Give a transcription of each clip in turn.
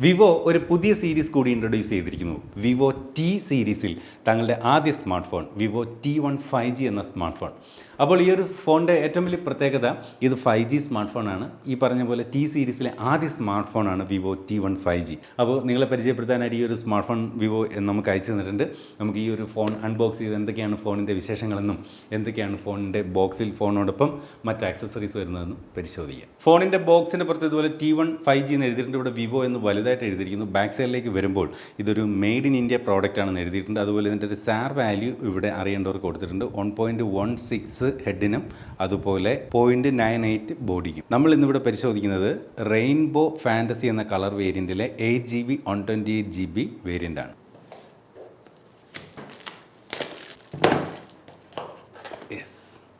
Vivo ഒരു പുതിയ series കൂടി ഇൻട്രൊഡ്യൂസ് ചെയ്തിരിക്കുന്നു. വിവോ ടി സീരീസിൽ തങ്ങളുടെ ആദ്യ smart phone Vivo T1 5G എന്ന സ്മാർട്ട് ഫോൺ. അപ്പോൾ ഈ ഒരു ഫോണിൻ്റെ ഏറ്റവും വലിയ പ്രത്യേകത ഇത് 5G സ്മാർട്ട് ഫോണാണ്. ഈ പറഞ്ഞ പോലെ ടി സീരീസിലെ ആദ്യ സ്മാർട്ട് ഫോണാണ് വിവോ T1 5G. അപ്പോൾ നിങ്ങളെ പരിചയപ്പെടുത്താനായിട്ട് ഈ ഒരു സ്മാർട്ട് ഫോൺ വിവോ നമുക്ക് അയച്ചു തന്നിട്ടുണ്ട്. നമുക്ക് ഈ ഒരു ഫോൺ അൺബോക്സ് ചെയ്ത് എന്തൊക്കെയാണ് ഫോണിൻ്റെ വിശേഷങ്ങളെന്നും എന്തൊക്കെയാണ് ഫോണിൻ്റെ ബോക്സിൽ ഫോണിനോടൊപ്പം മറ്റ് ആക്സസറീസ് വരുന്നതെന്നും പരിശോധിക്കാം. ഫോണിൻ്റെ ബോക്സിൻ്റെ പുറത്ത് ഇതുപോലെ T1 5G എന്ന് എഴുതിയിട്ടുണ്ട്. ഇവിടെ വിവോ എന്ന് വലുതായിട്ട് എഴുതിയിരിക്കുന്നു. ബാക്ക് സൈഡിലേക്ക് വരുമ്പോൾ ഇതൊരു മെയ്ഡ് ഇൻ ഇന്ത്യ പ്രോഡക്റ്റ് ആണെന്ന് എഴുതിയിട്ടുണ്ട്. അതുപോലെ ഇതിൻ്റെ ഒരു സാർ വാല്യൂ ഇവിടെ അറിയേണ്ടവർക്ക് കൊടുത്തിട്ടുണ്ട്. 1.16 ഹെഡിനും അതുപോലെ 0.98 ബോഡിക്കും. നമ്മൾ ഇന്നിവിടെ പരിശോധിക്കുന്നത് റെയിൻബോ ഫാൻറ്റസി എന്ന കളർ വേരിയൻറ്റിലെ 8GB 128GB വേരിയൻ്റാണ്.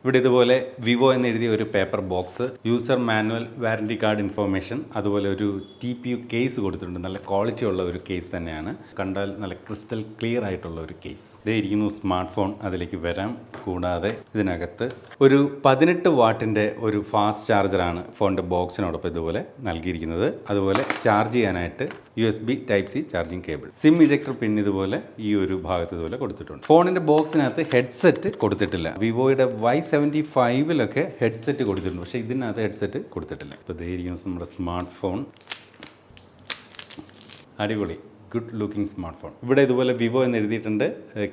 ഇവിടെ ഇതുപോലെ വിവോ എന്ന് എഴുതിയ ഒരു paper box, user manual, warranty card information, അതുപോലെ ഒരു TPU കേസ് കൊടുത്തിട്ടുണ്ട്. നല്ല ക്വാളിറ്റി ഉള്ള ഒരു കേസ് തന്നെയാണ്. കണ്ടാൽ നല്ല ക്രിസ്റ്റൽ ക്ലിയർ ആയിട്ടുള്ള ഒരു കേസ്. ഇതേ ഇരിക്കുന്നു സ്മാർട്ട് ഫോൺ. അതിലേക്ക് വരാം. കൂടാതെ ഇതിനകത്ത് ഒരു 18 വാട്ടിൻ്റെ ഒരു ഫാസ്റ്റ് ചാർജറാണ് ഫോണിൻ്റെ ബോക്സിനോടൊപ്പം ഇതുപോലെ നൽകിയിരിക്കുന്നത്. അതുപോലെ ചാർജ് ചെയ്യാനായിട്ട് USB Type-C charging cable, SIM ejector pin ഇതുപോലെ ഈ ഒരു ഭാഗത്ത് ഇതുപോലെ കൊടുത്തിട്ടുണ്ട്. ഫോണിൻ്റെ ബോക്സിനകത്ത് ഹെഡ്സെറ്റ് കൊടുത്തിട്ടില്ല. വിവോയുടെ Y75 ഹെഡ്സെറ്റ് കൊടുത്തിട്ടുണ്ട്, പക്ഷേ ഇതിനകത്ത് ഹെഡ്സെറ്റ് കൊടുത്തിട്ടില്ല. ഇപ്പോൾ ഇതായിരിക്കും നമ്മുടെ സ്മാർട്ട് ഫോൺ. അടിപൊളി ഗുഡ് ലുക്കിംഗ് സ്മാർട്ട് ഫോൺ. ഇവിടെ ഇതുപോലെ വിവോ എന്ന് എഴുതിയിട്ടുണ്ട്.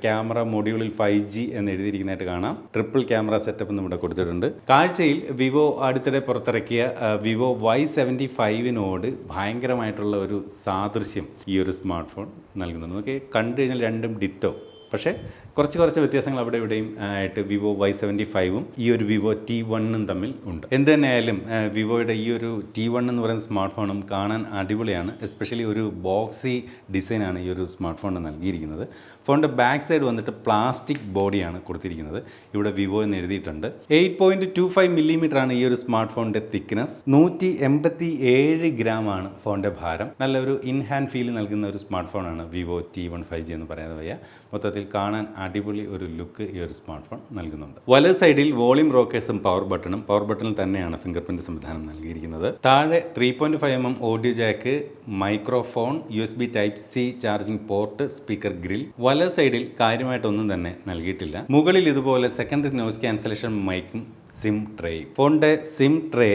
ക്യാമറ മൊഡ്യൂളിൽ 5G എന്ന് എഴുതിയിരിക്കുന്നതായിട്ട് കാണാം. ട്രിപ്പിൾ ക്യാമറ സെറ്റപ്പ് എന്ന് ഇവിടെ കൊടുത്തിട്ടുണ്ട്. കാഴ്ചയിൽ വിവോ അടുത്തിടെ പുറത്തിറക്കിയ വിവോ Y75 ഭയങ്കരമായിട്ടുള്ള ഒരു സാദൃശ്യം ഈ ഒരു സ്മാർട്ട് ഫോൺ നൽകുന്നുണ്ട്. നമുക്ക് കണ്ടു കഴിഞ്ഞാൽ രണ്ടും ഡിറ്റോ, പക്ഷേ കുറച്ച് വ്യത്യാസങ്ങൾ അവിടെ ഇവിടെയും ആയിട്ട് വിവോ Y75 ഈ ഒരു വിവോ T1 തമ്മിൽ ഉണ്ട്. എന്ത് തന്നെയായാലും വിവോയുടെ ഈ ഒരു T1 എന്ന് പറയുന്ന സ്മാർട്ട് ഫോണും കാണാൻ അടിപൊളിയാണ്. എസ്പെഷ്യലി ഒരു ബോക്സി ഡിസൈനാണ് ഈ ഒരു സ്മാർട്ട് ഫോണിന് നൽകിയിരിക്കുന്നത്. ഫോണിൻ്റെ ബാക്ക് സൈഡ് വന്നിട്ട് പ്ലാസ്റ്റിക് ബോഡിയാണ് കൊടുത്തിരിക്കുന്നത്. ഇവിടെ വിവോ എന്ന് എഴുതിയിട്ടുണ്ട്. 8.25 മില്ലിമീറ്റർ ആണ് ഈ ഒരു സ്മാർട്ട് ഫോണിൻ്റെ തിക്നെസ്. 187 ഗ്രാമാണ് ഫോണിൻ്റെ ഭാരം. നല്ലൊരു ഇൻ ഹാൻഡ് ഫീൽ നൽകുന്ന ഒരു സ്മാർട്ട് ഫോണാണ് വിവോ T1 5G എന്ന് പറയാതെ വയ്യ. മൊത്തത്തിൽ കാണാൻ അടിപൊളി ഒരു ലുക്ക് ഈ ഒരു സ്മാർട്ട് ഫോൺ നൽകുന്നുണ്ട്. വലത് സൈഡിൽ വോളിയം റോക്കേഴ്സും പവർ ബട്ടണിൽ തന്നെയാണ് ഫിംഗർ പ്രിന്റ് സംവിധാനം നൽകിയിരിക്കുന്നത്. താഴെ 3.5mm audio Jack, microphone, USB Type-C charging port, speaker grill. വലത് സൈഡിൽ കാര്യമായിട്ടൊന്നും തന്നെ നൽകിയിട്ടില്ല. മുകളിൽ ഇതുപോലെ സെക്കൻഡറി നോയ്സ് ക്യാൻസലേഷൻ മൈക്കും സിം ട്രേയും. ഫോണിന്റെ സിം ട്രേ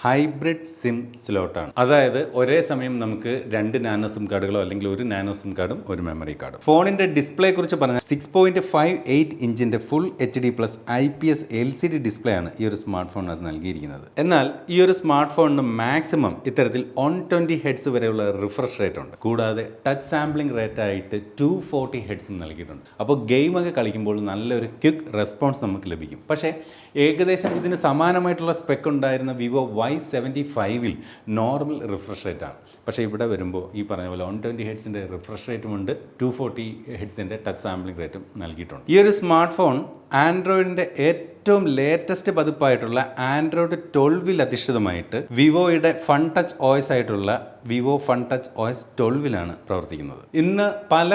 ഹൈബ്രിഡ് സിം സ്ലോട്ടാണ്. അതായത് ഒരേ സമയം നമുക്ക് 2 നാനോ സിം കാർഡുകളോ അല്ലെങ്കിൽ ഒരു നാനോ സിം കാർഡും ഒരു മെമ്മറി കാർഡും. ഫോണിന്റെ ഡിസ്പ്ലേ കുറിച്ച് പറഞ്ഞാൽ 6.58 ഇഞ്ചിന്റെ full HD+ IPS LCD display ആണ് ഈ ഒരു സ്മാർട്ട് ഫോണിനകത്ത് നൽകിയിരിക്കുന്നത്. എന്നാൽ ഈ ഒരു സ്മാർട്ട് ഫോണിന് മാക്സിമം ഇത്തരത്തിൽ 120 ഹെഡ്സ് വരെയുള്ള റിഫ്രഷ് റേറ്റ് ഉണ്ട്. കൂടാതെ ടച്ച് സാമ്പിളിംഗ് റേറ്റ് ആയിട്ട് 240 ഹെഡ്സും നൽകിയിട്ടുണ്ട്. അപ്പോൾ ഗെയിമൊക്കെ കളിക്കുമ്പോൾ നല്ലൊരു ക്വിക്ക് റെസ്പോൺസ് നമുക്ക് ലഭിക്കും. പക്ഷേ ഏകദേശം ഇതിന് സമാനമായിട്ടുള്ള സ്പെക്ക് ഉണ്ടായിരുന്ന Vivo Y75 normal refresh rate ആണ്. പക്ഷേ ഇവിടെ വരുമ്പോൾ ഈ പറഞ്ഞ പോലെ 120 ഹെഡ്സിൻ്റെ റിഫ്രഷ് റേറ്റും ഉണ്ട്, 240 ഹെഡ്സിൻ്റെ ടച്ച് സാമ്പിളിംഗ് റേറ്റും നൽകിയിട്ടുണ്ട്. ഈ ഒരു സ്മാർട്ട് ഫോൺ ആൻഡ്രോയിഡിൻ്റെ ഏറ്റവും ലേറ്റസ്റ്റ് പതിപ്പായിട്ടുള്ള ആൻഡ്രോയിഡ് 12 അധിഷ്ഠിതമായിട്ട് വിവോയുടെ ഫൺ ടച്ച് OS ആയിട്ടുള്ള വിവോ ഫൺ ടച്ച് OS 12 പ്രവർത്തിക്കുന്നത്. ഇന്ന് പല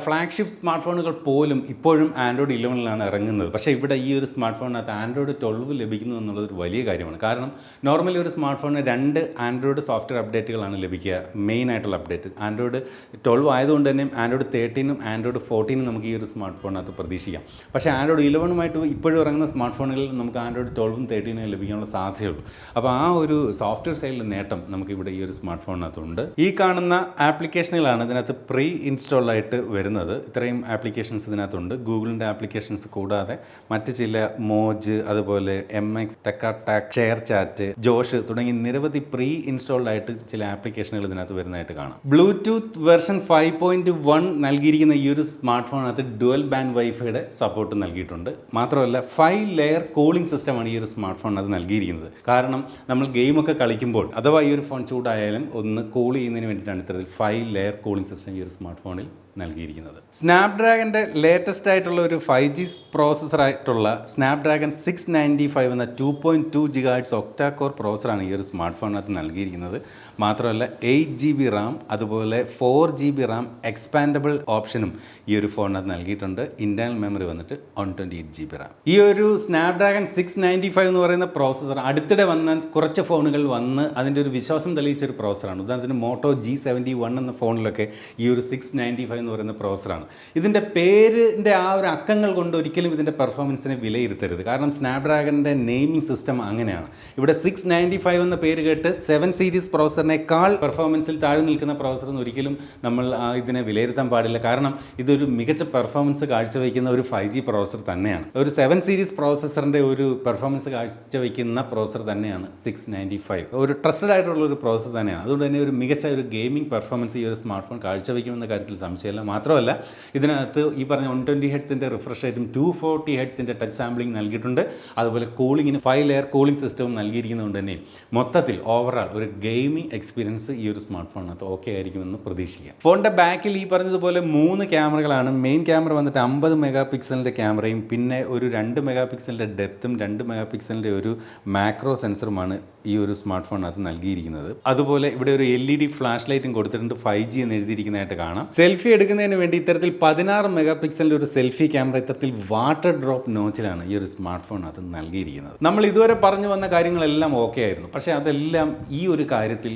ഫ്ലാഗ്ഷിപ്പ് സ്മാർട്ട് ഫോണുകൾ പോലും ഇപ്പോഴും ആൻഡ്രോയിഡ് 11 ഇറങ്ങുന്നത്. പക്ഷേ ഇവിടെ ഈ ഒരു സ്മാർട്ട് ഫോണിനകത്ത് ആൻഡ്രോയിഡ് 12 ലഭിക്കുന്നു എന്നുള്ളത് ഒരു വലിയ കാര്യമാണ്. കാരണം നോർമലി ഒരു സ്മാർട്ട് ഫോണിന് 2 ആൻഡ്രോയിഡ് സോഫ്റ്റ്വെയർ അപ്ഡേറ്റുകളാണ് ലഭിക്കുക. മെയിൻ ആയിട്ടുള്ള അപ്ഡേറ്റ് ആൻഡ്രോയിഡ് 12 ആയതുകൊണ്ട് തന്നെ ആൻഡ്രോയിഡ് 13 ആൻഡ്രോയിഡ് 14 നമുക്ക് ഈ ഒരു സ്മാർട്ട് ഫോണിനകത്ത് പ്രതീക്ഷിക്കാം. പക്ഷേ ആൻഡ്രോയിഡ് 11 ഇപ്പോഴും ഇറങ്ങുന്ന സ്മാർട്ട് ഫോണുകളിൽ നമുക്ക് ആൻഡ്രോയിഡ് 12 13 ലഭിക്കാനുള്ള സാധ്യതയുള്ളൂ. അപ്പോൾ ആ ഒരു സോഫ്റ്റ്വെയർ സൈഡിൽ നേട്ടം നമുക്ക് ഇവിടെ ഈ ഒരു സ്മാർട്ട് ഫോണിനകത്തുണ്ട്. ഈ കാണുന്ന ആപ്ലിക്കേഷനുകളാണ് ഇതിനകത്ത് പ്രീ ഇൻസ്റ്റാൾഡ് ആയിട്ട് വരുന്നത്. ഇത്രയും ആപ്ലിക്കേഷൻസ് ഇതിനകത്തുണ്ട്. ഗൂഗിളിൻ്റെ ആപ്ലിക്കേഷൻസ് കൂടാതെ മറ്റ് ചില മോജ്, അതുപോലെ MX, ടെക്കാടാക്, ഷെയർ ചാറ്റ്, ജോഷ് തുടങ്ങി നിരവധി പ്രീ ഇൻസ്റ്റാൾഡ് ആയിട്ട് ചില ആപ്ലിക്കേഷനുകൾ ഇതിനകത്ത് വരുന്നതായിട്ട് കാണാം. ബ്ലൂടൂത്ത് വെർഷൻ 5.1 നൽകിയിരിക്കുന്ന ഈ ഒരു സ്മാർട്ട് ഫോണിനകത്ത് ഡുവൽ ബാൻഡ് വൈഫൈയുടെ സപ്പോർട്ട് നൽകിയിട്ടുണ്ട്. മാത്രമല്ല 5 ലെയർ കൂളിംഗ് സിസ്റ്റമാണ് ഈ ഒരു സ്മാർട്ട് ഫോൺ അത് നൽകിയിരിക്കുന്നത്. കാരണം നമ്മൾ ഗെയിമൊക്കെ കളിക്കുമ്പോൾ അഥവാ ഈ ഒരു ഫോൺ ചൂടായാലും ഒന്ന് കൂൾ ചെയ്യുന്നതിന് വേണ്ടിയിട്ടാണ് ഇത്തരത്തിൽ 5 ലെയർ കൂളിംഗ് സിസ്റ്റം ഈ ഒരു സ്മാർട്ട് ഫോണിൽ നൽകിയിരിക്കുന്നത്. സ്നാപ്ഡ്രാഗൻ്റെ ലേറ്റസ്റ്റ് ആയിട്ടുള്ള ഒരു 5G പ്രോസസ്സറായിട്ടുള്ള സ്നാപ്ഡ്രാഗൺ 695 എന്ന 2.2 GHz ഒക്ടാ കോർ പ്രോസസ്സറാണ് ഈ ഒരു സ്മാർട്ട് ഫോണിനകത്ത് നൽകിയിരിക്കുന്നത്. മാത്രമല്ല 8GB റാം അതുപോലെ 4GB റാം എക്സ്പാൻഡബിൾ ഓപ്ഷനും ഈ ഒരു ഫോണിനകത്ത് നൽകിയിട്ടുണ്ട്. ഇൻറ്റേർണൽ മെമ്മറി വന്നിട്ട് 128GB റാം. ഈ ഒരു സ്നാപ്ഡ്രാഗൺ 695 എന്ന് പറയുന്ന പ്രോസസ്സർ അടുത്തിടെ വന്ന കുറച്ച് ഫോണുകൾ വന്ന് അതിൻ്റെ ഒരു വിശ്വാസം തെളിയിച്ചൊരു പ്രോസസ്സറാണ്. ഉദാഹരണത്തിന് മോട്ടോ G71 എന്ന ഫോണിലൊക്കെ ഈ ഒരു 695 എന്ന് പറയുന്ന പ്രോസസ്സറാണ്. ഇതിൻ്റെ പേരിൻ്റെ ആ ഒരു അക്കങ്ങൾ കൊണ്ട് ഒരിക്കലും ഇതിൻ്റെ പെർഫോമൻസിനെ വിലയിരുത്തരുത്. കാരണം സ്നാപ്ഡ്രാഗണിൻ്റെ നെയിമിംഗ് സിസ്റ്റം അങ്ങനെയാണ്. ഇവിടെ 695 എന്ന പേര് കേട്ട് 7 സീരീസ് പ്രോസസ്സറിനേക്കാൾ പെർഫോമൻസിൽ താഴെ നിൽക്കുന്ന പ്രോസസ്സർ ഒരിക്കലും നമ്മൾ ഇതിനെ വിലയിരുത്താൻ പാടില്ല. കാരണം ഇതൊരു മികച്ച പെർഫോമൻസ് കാഴ്ചവെക്കുന്ന ഒരു 5G പ്രോസസ്സർ തന്നെയാണ്. ഒരു 7 സീരീസ് പ്രോസസ്സറിൻ്റെ ഒരു പെർഫോമൻസ് കാഴ്ചവെക്കുന്ന പ്രോസസ്സർ തന്നെയാണ് 695. ഒരു ട്രസ്റ്റഡ് ആയിട്ടുള്ള ഒരു പ്രോസസ്സർ തന്നെയാണ്. അതുകൊണ്ട് തന്നെ ഒരു മികച്ച ഒരു ഗെയിമിംഗ് പെർഫോമൻസ് ഈ ഒരു സ്മാർട്ട് ഫോൺ കാഴ്ചവെക്കുമെന്ന കാര്യത്തിൽ സംശയമില്ല. മാത്രമല്ല ഇതിനകത്ത് ഈ പറഞ്ഞ 120 ഹെർട്സിൻ്റെ റിഫ്രഷ് റേറ്റും 240 ഹെർട്സിൻ്റെ ടച്ച് സാമ്പിളിംഗ് നൽകിയിട്ടുണ്ട്. അതുപോലെ കൂളിങ്ങിന് 5 ലെയർ കൂളിംഗ് സിസ്റ്റവും നൽകിയിരിക്കുന്നതുകൊണ്ട് തന്നെ മൊത്തത്തിൽ ഓവറാൾ ഒരു ഗെയിമിംഗ് എക്സ്പീരിയൻസ് ഈ ഒരു സ്മാർട്ട് ഫോണിനകത്ത് ഓക്കെ ആയിരിക്കുമെന്ന് പ്രതീക്ഷിക്കാം. ഫോണിൻ്റെ ബാക്കിൽ ഈ പറഞ്ഞതുപോലെ 3 ക്യാമറകളാണ്. മെയിൻ ക്യാമറ വന്നിട്ട് 50 മെഗാ പിക്സലിൻ്റെ ക്യാമറയും പിന്നെ ഒരു 2 മെഗാ പിക്സലിൻ്റെ ഡെപ്തും 2 മെഗാ പിക്സലിൻ്റെ ഒരു മാക്രോ സെൻസറുമാണ് ഈ ഒരു സ്മാർട്ട് ഫോണിനകത്ത് നൽകിയിരിക്കുന്നത്. അതുപോലെ ഇവിടെ ഒരു LED ഫ്ലാഷ് ലൈറ്റും കൊടുത്തിട്ടുണ്ട്. 5G എന്ന് എഴുതിയിരിക്കുന്നതായിട്ട് കാണാം. സെൽഫി എടുക്കുന്നതിന് വേണ്ടി ഇത്തരത്തിൽ 16 മെഗാ പിക്സലിൻ്റെ ഒരു സെൽഫി ക്യാമറ ഇത്തരത്തിൽ വാട്ടർ ഡ്രോപ്പ് നോച്ചിലാണ് ഈ ഒരു സ്മാർട്ട് ഫോണിനകത്ത് നൽകിയിരിക്കുന്നത്. നമ്മൾ ഇതുവരെ പറഞ്ഞു വന്ന കാര്യങ്ങളെല്ലാം ഓക്കെ ആയിരുന്നു. പക്ഷേ അതെല്ലാം ഈ ഒരു കാര്യത്തിൽ,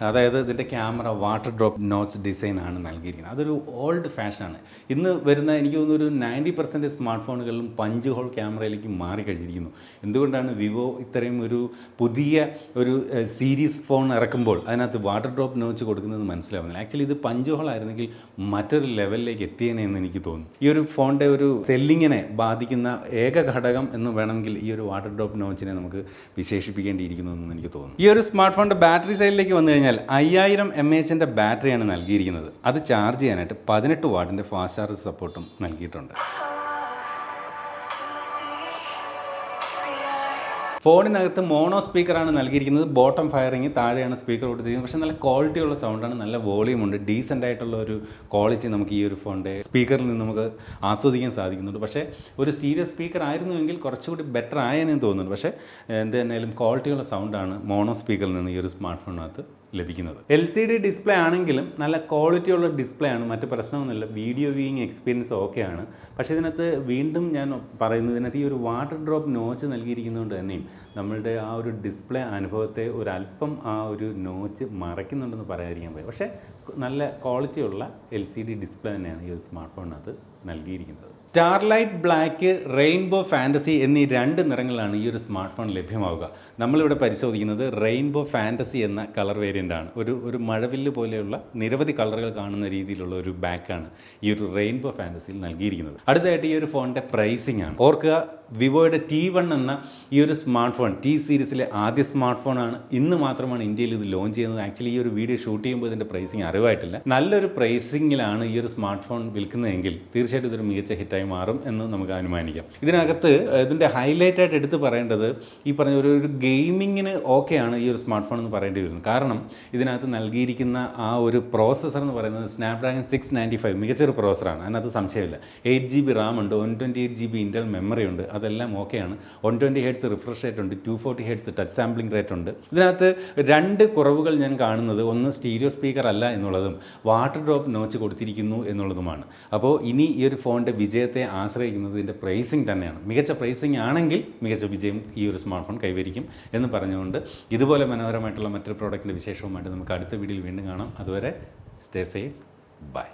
അതായത് ഇതിൻ്റെ ക്യാമറ വാട്ടർ ഡ്രോപ്പ് നോച്ച് ഡിസൈനാണ് നൽകിയിരിക്കുന്നത്. അതൊരു ഓൾഡ് ഫാഷനാണ്. ഇന്ന് വരുന്ന എനിക്ക് തോന്നുന്നു ഒരു 90% സ്മാർട്ട് ഫോണുകളിലും പഞ്ച് ഹോൾ ക്യാമറയിലേക്ക് മാറിക്കഴിഞ്ഞിരിക്കുന്നു. എന്തുകൊണ്ടാണ് വിവോ ഇത്രയും ഒരു പുതിയ ഒരു സീരീസ് ഫോൺ ഇറക്കുമ്പോൾ അതിനകത്ത് വാട്ടർ ഡ്രോപ്പ് നോച്ച് കൊടുക്കുന്നത് മനസ്സിലാവുന്നില്ല. ആക്ച്വലി ഇത് പഞ്ച് ഹോൾ ആയിരുന്നെങ്കിൽ മറ്റൊരു ലെവലിലേക്ക് എത്തിയേനെ എന്ന് എനിക്ക് തോന്നുന്നു. ഈ ഒരു ഫോണിൻ്റെ ഒരു സെല്ലിങ്ങിനെ ബാധിക്കുന്ന ഏക ഘടകം എന്ന് വേണമെങ്കിൽ ഈ ഒരു വാട്ടർ ഡ്രോപ്പ് നോച്ചിനെ നമുക്ക് വിശേഷിപ്പിക്കേണ്ടിയിരിക്കുന്നു എന്ന് എനിക്ക് തോന്നുന്നു. ഈ ഒരു സ്മാർട്ട് ഫോണിൻ്റെ ബാറ്ററി സൈഡിലേക്ക് വന്നു കഴിഞ്ഞാൽ 5000 mAh ബാറ്ററിയാണ് നൽകിയിരിക്കുന്നത്. അത് ചാർജ് ചെയ്യാനായിട്ട് 18 വാട്ടിൻ്റെ ഫാസ്റ്റ് ചാർജ് സപ്പോർട്ടും നൽകിയിട്ടുണ്ട്. ഫോണിനകത്ത് മോണോ സ്പീക്കറാണ് നൽകിയിരിക്കുന്നത്. ബോട്ടം ഫയറിങ്, താഴെയാണ് സ്പീക്കർ കൊടുത്തിരിക്കുന്നത്. പക്ഷേ നല്ല ക്വാളിറ്റിയുള്ള സൗണ്ടാണ്, നല്ല വോളിയം ഉണ്ട്, ഡീസൻ്റ് ആയിട്ടുള്ള ഒരു ക്വാളിറ്റി നമുക്ക് ഈ ഒരു ഫോണിൻ്റെ സ്പീക്കറിൽ നിന്ന് നമുക്ക് ആസ്വദിക്കാൻ സാധിക്കുന്നുണ്ട്. പക്ഷേ ഒരു സ്റ്റീരിയോ സ്പീക്കർ ആയിരുന്നുവെങ്കിൽ കുറച്ചുകൂടി ബെറ്റർ ആയെന്ന് തോന്നുന്നുണ്ട്. പക്ഷേ എന്ത് തന്നെയാലും ക്വാളിറ്റിയുള്ള സൗണ്ടാണ് മോണോ സ്പീക്കറിൽ നിന്ന് ഈ ഒരു സ്മാർട്ട് ഫോണിനകത്ത് ലഭിക്കുന്നത്. LCD ഡിസ്പ്ലേ ആണെങ്കിലും നല്ല ക്വാളിറ്റിയുള്ള ഡിസ്പ്ലേ ആണ്, മറ്റ് പ്രശ്നമൊന്നുമില്ല. വീഡിയോ വ്യൂയിങ് എക്സ്പീരിയൻസ് ഓക്കെയാണ്. പക്ഷേ ഇതിനകത്ത് വീണ്ടും ഞാൻ പറയുന്നത്, ഇതിനകത്ത് ഈ ഒരു വാട്ടർ ഡ്രോപ്പ് നോച്ച് നൽകിയിരിക്കുന്നതുകൊണ്ട് തന്നെയും നമ്മളുടെ ആ ഒരു ഡിസ്പ്ലേ അനുഭവത്തെ ഒരല്പം ആ ഒരു നോച്ച് മറയ്ക്കുന്നുണ്ടെന്ന് പറയാതിരിക്കാൻ പറ്റും. പക്ഷേ നല്ല ക്വാളിറ്റിയുള്ള LCD ഡിസ്പ്ലേ തന്നെയാണ് ഈ ഒരു സ്മാർട്ട് ഫോണിനകത്ത് നൽകിയിരിക്കുന്നത്. സ്റ്റാർലൈറ്റ് ബ്ലാക്ക്, റെയിൻബോ ഫാൻറ്റസി എന്നീ 2 നിറങ്ങളാണ് ഈ ഒരു സ്മാർട്ട് ഫോൺ ലഭ്യമാവുക. നമ്മളിവിടെ പരിശോധിക്കുന്നത് റെയിൻബോ ഫാൻറ്റസി എന്ന കളർ വേരിയൻ്റാണ്. ഒരു മഴവില്ല് പോലെയുള്ള നിരവധി കളറുകൾ കാണുന്ന രീതിയിലുള്ള ഒരു ബാക്കാണ് ഈ ഒരു റെയിൻബോ ഫാൻറ്റസിയിൽ നൽകിയിരിക്കുന്നത്. അടുത്തതായിട്ട് ഈ ഒരു ഫോണിൻ്റെ പ്രൈസിംഗ് ആണ്. ഓർക്കുക, വിവോയുടെ T1 എന്ന ഈ ഒരു സ്മാർട്ട് ഫോൺ T സീരീസിലെ ആദ്യ സ്മാർട്ട് ഫോണാണ്. ഇന്ന് മാത്രമാണ് ഇന്ത്യയിൽ ഇത് ലോഞ്ച് ചെയ്യുന്നത്. ആക്ച്വലി ഈ ഒരു വീഡിയോ ഷൂട്ട് ചെയ്യുമ്പോൾ ഇതിൻ്റെ പ്രൈസിംഗ് അറിവായിട്ടില്ല. നല്ലൊരു പ്രൈസിങ്ങിലാണ് ഈ ഒരു സ്മാർട്ട് ഫോൺ വിൽക്കുന്നതെങ്കിൽ തീർച്ചയായിട്ടും ഇതൊരു മികച്ച ഹിറ്റായി മാറും എന്ന് നമുക്ക് അനുമാനിക്കാം. ഇതിനകത്ത് ഇതിൻ്റെ ഹൈലൈറ്റ് ആയിട്ട് എടുത്ത് പറയേണ്ടത് ഈ പറഞ്ഞ ഒരു ഗെയിമിങ്ങിന് ഓക്കെയാണ് ഈ ഒരു സ്മാർട്ട് ഫോൺ എന്ന് പറയേണ്ടി വരുന്നത്. കാരണം ഇതിനകത്ത് നൽകിയിരിക്കുന്ന ആ ഒരു പ്രോസസ്സർ എന്ന് പറയുന്നത് സ്നാപ്ഡ്രാഗൺ 695 മികച്ചൊരു പ്രോസസ്സറാണ്. അതിനകത്ത് സംശയമില്ല. 8GB റാം ഉണ്ട്, 128GB ഇൻറ്റേർണൽ മെമ്മറി ഉണ്ട്, അതെല്ലാം ഓക്കെയാണ്. 120 ഹെർട്സ് റിഫ്രഷ് റേറ്റ് ഉണ്ട്, 240 ഹെർട്സ് ടച്ച് സാമ്പിളിംഗ് റേറ്റ് ഉണ്ട്. ഇതിനകത്ത് 2 കുറവുകൾ ഞാൻ കാണുന്നത്, ഒന്ന് സ്റ്റീരിയോ സ്പീക്കർ അല്ല എന്നുള്ളതും വാട്ടർ ഡ്രോപ്പ് നോച്ച് കൊടുത്തിരിക്കുന്നു എന്നുള്ളതുമാണ്. അപ്പോൾ ഇനി ഈ ഒരു ഫോണിൻ്റെ വിജയത്തെ ആശ്രയിക്കുന്നത് ഇതിൻ്റെ പ്രൈസിങ് തന്നെയാണ്. മികച്ച പ്രൈസിങ് ആണെങ്കിൽ മികച്ച വിജയം ഈ ഒരു സ്മാർട്ട് ഫോൺ കൈവരിക്കും എന്ന് പറഞ്ഞുകൊണ്ട് ഇതുപോലെ മനോഹരമായിട്ടുള്ള മറ്റൊരു പ്രോഡക്റ്റിൻ്റെ വിശേഷവുമായിട്ട് നമുക്ക് അടുത്ത വീഡിയോയിൽ വീണ്ടും കാണാം. അതുവരെ സ്റ്റേ സേഫ്, ബൈ.